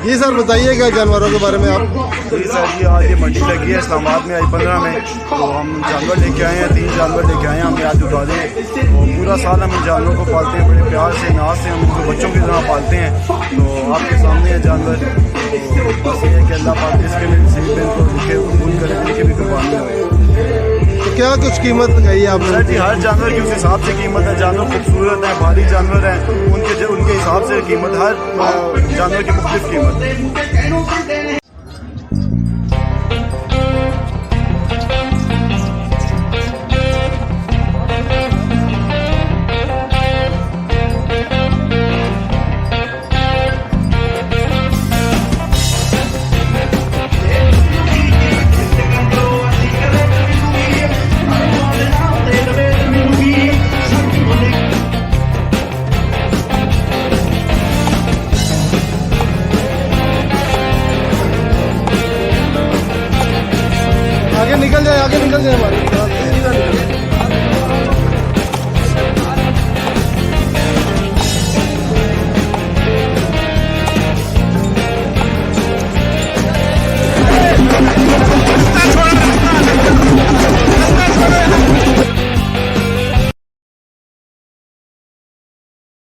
जी sir, बताइएगा जानवरों के बारे में आप। जी सर, जी आज ये मंडी लगी है इस्लामाबाद में आज 15 में, तो हम जानवर लेके आए हैं, 3 जानवर लेके आए हैं, हमें आज उठा दें। तो पूरा साल हम इन जानवरों को पालते हैं, बड़े प्यार से नाज से हम उनको बच्चों की तरह पालते हैं। तो आपके सामने है जानवर, तो बस ये है कि अल्लाह पाक इसके लिए नसीब में इनको लिखे कबूल करे, इनकी भी कुर्बानी हो। तो क्या कुछ कीमत लगाई है आपने? सर जी हर जानवर की उस हिसाब से कीमत है। जानवर खूबसूरत है, भारी जानवर है, उनके हिसाब से कीमत, हर जानवर की मुख्तलिफ कीमत है।